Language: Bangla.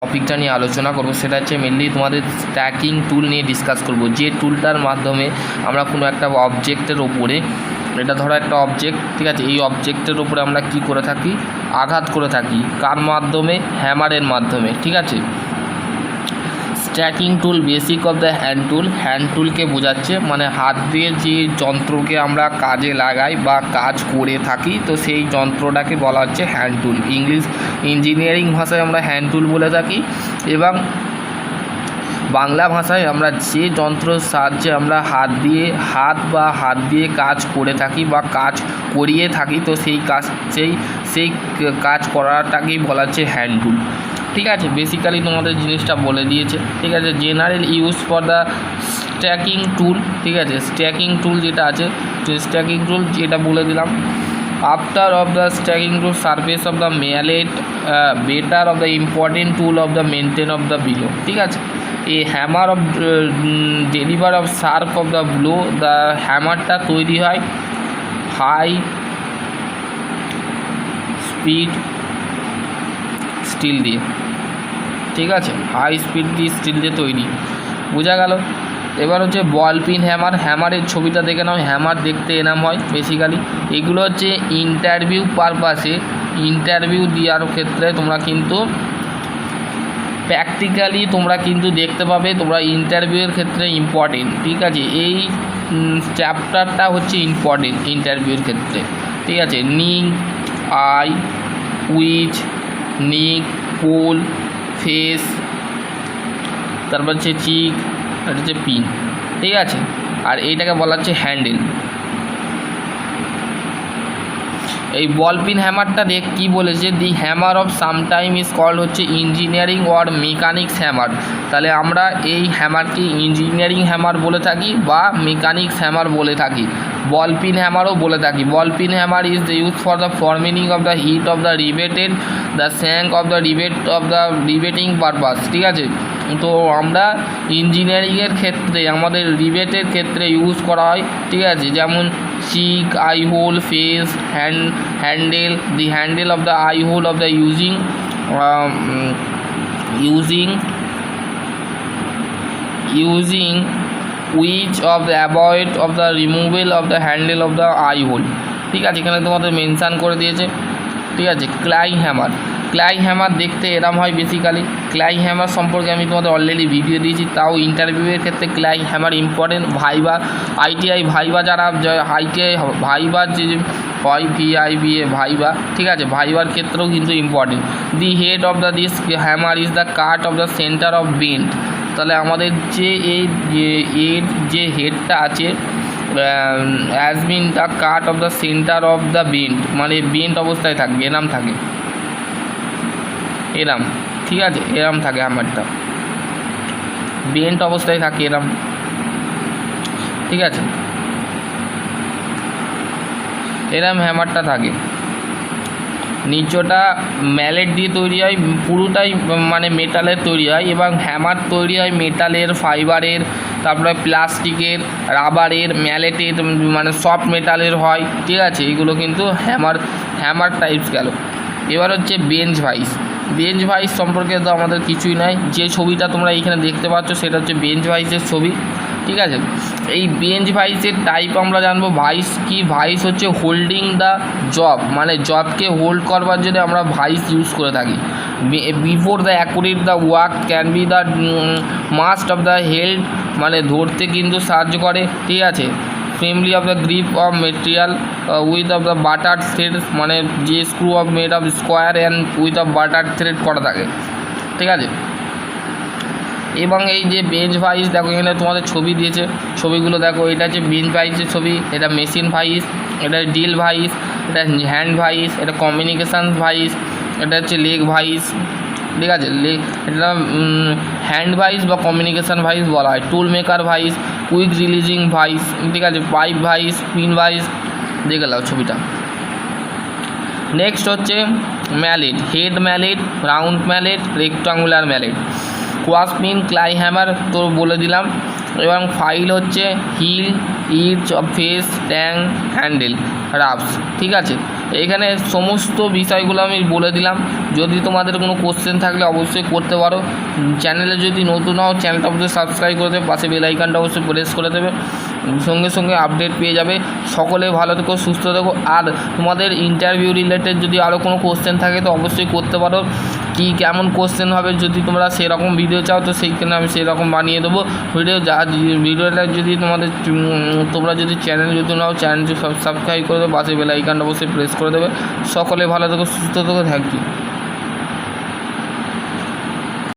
টপিকটা নিয়ে আলোচনা করব সেটা হচ্ছে মেনলি তোমাদের স্ট্যাকিং টুল নিয়ে ডিসকাস করব। যে টুলটার মাধ্যমে আমরা কোনো একটা অবজেক্টের ওপরে, এটা ধরো একটা অবজেক্ট, ঠিক আছে, এই অবজেক্টের ওপরে আমরা কি করে থাকি, আঘাত করে থাকি, কার মাধ্যমে, হ্যামারের মাধ্যমে, ঠিক আছে। Stacking tool basic of the hand টুলকে বোঝাচ্ছে, মানে হাত দিয়ে যে যন্ত্রকে আমরা কাজে লাগাই বা কাজ করে থাকি, তো সেই যন্ত্রটাকে বলা হচ্ছে হ্যান্ড টুল। ইঞ্জিনিয়ারিং ভাষায় আমরা হ্যান্ড টুল বলে থাকি, এবং বাংলা ভাষায় আমরা যে যন্ত্রের সাহায্যে আমরা হাত দিয়ে কাজ করে থাকি বা কাজ করিয়ে থাকি, তো সেই কাজ করাটাকেই বলা হচ্ছে হ্যান্ড টুল, ঠিক আছে। বেসিক্যালি তোমাদের জিনিসটা বলে দিয়েছে, ঠিক আছে। General use for the stacking tool, ঠিক আছে। স্ট্যাকিং টুল যেটা আছে, স্ট্যাকিং টুল যেটা বলে দিলাম। After of the stacking tool surface of the mallet better of the important tool of the maintain of the below, ঠিক আছে। এই hammer of deliver of sharp of the blow, the হ্যামারটা তৈরি হয় হাই স্পিড স্টিল দিয়ে, ঠিক আছে, হাই স্পিড দিয়ে স্টিল দিয়ে তৈরি, বোঝা গেল। এবার হচ্ছে বল পিন হ্যামারের ছবিটা দেখে নাও। হ্যামার দেখতে এরম হয় বেসিক্যালি। এগুলো হচ্ছে ইন্টারভিউ পারপাসে, ইন্টারভিউ দেওয়ার ক্ষেত্রে তোমরা কিন্তু প্র্যাকটিক্যালি তোমরা কিন্তু দেখতে পাবে, তোমরা ইন্টারভিউয়ের ক্ষেত্রে ইম্পর্টেন্ট, ঠিক আছে। এই চ্যাপ্টারটা হচ্ছে ইম্পর্টেন্ট ইন্টারভিউর ক্ষেত্রে, ঠিক আছে। নিং, আই, উইচ, নিক, পোল, ফেস, তারপর হচ্ছে চিক, এটা হচ্ছে পিন, ঠিক আছে। আর এইটাকে বলা হচ্ছে হ্যান্ডেল। এই বল পিন হ্যামারটা দেখ কী বলেছে, the hammer of sometime is called হচ্ছে ইঞ্জিনিয়ারিং অর মেকানিক্স হ্যামার। তাহলে আমরা এই হ্যামারকে ইঞ্জিনিয়ারিং হ্যামার বলে থাকি বা মেকানিক্স হ্যামার বলে থাকি, বল পিন হ্যামারও বলে থাকি। Ball pin hammer is the use for the forming of the hit of the riveted the shank of the riveting purpose, ঠিক আছে। তো আমরা ইঞ্জিনিয়ারিংয়ের ক্ষেত্রে আমাদের রিবেটের ক্ষেত্রে ইউজ করা হয়, ঠিক আছে। যেমন cheek, eye hole, face, handle, the handle of the eye hole of the using which of the avoid of the removal of the handle of the eye hole, ঠিক আছে। এখানে তোমাদের মেনশান করে দিয়েছে, ঠিক আছে। ক্লাই হ্যামার দেখতে এরম হয় বেসিক্যালি। ক্লাই হ্যামার সম্পর্কে আমি তোমাদের অলরেডি ভিডিও দিয়েছি, তাও ইন্টারভিউয়ের ক্ষেত্রে claw hammer important. Viva, ITI viva, যারা আইটিআই ভাইবার যে হয় VIVA ভাইবা, ঠিক আছে, ভাইবার ক্ষেত্রেও কিন্তু important. The head of the this hammer is the cut off the centre of bent. তাহলে আমাদের যে এই যে হেডটা আছে, as been the cut off the centre of the bent, মানে বেন্ট অবস্থায় থাকবে, এরম থাকে, এরম, ঠিক আছে, এরম থাকে হ্যামারটা, বেন্ট অবস্থায় থাকে এরম, ঠিক আছে, এরম হ্যামারটা থাকে। নিচটা ম্যালেট দিয়ে তৈরি হয়, পুরোটাই মানে মেটালের তৈরি হয়, এবং হ্যামার তৈরি হয় মেটালের, ফাইবারের, তারপরে প্লাস্টিকের, রাবারের, ম্যালেটের, মানে সফট মেটালের হয়, ঠিক আছে। এগুলো কিন্তু হ্যামার টাইপস গেল। এবার হচ্ছে বেঞ্চ ভাইস সম্পর্কে তো আমাদের কিছুই নাই। যে ছবিটা তোমরা এইখানে দেখতে পাচ্ছ সেটা হচ্ছে বেঞ্চ ভাইসের ছবি, ঠিক আছে। এই বেঞ্চ ভাইসের টাইপ আমরা জানবো। ভাইস কি, ভাইস হচ্ছে হোল্ডিং দ্য জব, মানে জবকে হোল্ড করবার জন্য আমরা ভাইস ইউজ করে থাকি। Before the accurate the work can be the must of the held, মানে ধরতে কিন্তু সাহায্য করে, ঠিক আছে। Firmly of the grip of material with of the butter thread, মানে যে screw of made of square and with of butter thread করা থাকে, ঠিক আছে। এবং এই যে বেঞ্চ ভাইস, দেখো এখানে তোমাদের ছবি দিয়েছে, ছবিগুলো দেখো। এটা হচ্ছে বেঞ্চ ভাইসের ছবি, এটা মেশিন ভাইস, এটা ডিল ভাইস, এটা হ্যান্ড ভাইস, এটা কমিউনিকেশান ভাইস, এটা হচ্ছে লেগ ভাইস, ঠিক আছে। এটা হ্যান্ড ভাইস বা কমিউনিকেশান ভাইস বলা হয়। Tool maker vice, quick releasing vice, ঠিক আছে, পাইপ ভাইস, পিন ভাইস, দেখে নাও ছবিটা। নেক্সট হচ্ছে mallet, head mallet, round mallet, rectangular mallet, কোয়াস পিন, ক্লাই হ্যামার তো বলে দিলাম। এবং ফাইল হচ্ছে হিল, ইচ, ফেস, ট্যাং, হ্যান্ডেল, রাফস, ঠিক আছে। এখানে সমস্ত বিষয়গুলো আমি বলে দিলাম। যদি তোমাদের কোনো কোশ্চেন থাকলে অবশ্যই করতে পারো। চ্যানেলে যদি নতুন হও চ্যানেলটা অবশ্যই সাবস্ক্রাইব করে দেবে, পাশে বেল আইকনটা অবশ্যই প্রেস করে দেবে, সঙ্গে সঙ্গে আপডেট পেয়ে যাবে। সকলে ভালো থেকো, সুস্থ থেকো। আর তোমাদের ইন্টারভিউ রিলেটেড যদি আরও কোনো কোশ্চেন থাকে তো অবশ্যই করতে পারো। কি কেমন কোশ্চেন হবে যদি তোমরা সেরকম ভিডিও চাও তো সেইখানে আমি সেরকম বানিয়ে দেবো ভিডিওটা। যদি তোমরা যদি চ্যানেল যদি নাও চ্যানেলটি সাবস্ক্রাইব করে দেবে, পাশে বেল আইকনটা অবশ্যই প্রেস করে দেবে। সকলে ভালো থেকো, সুস্থ থেকো, থ্যাংক ইউ।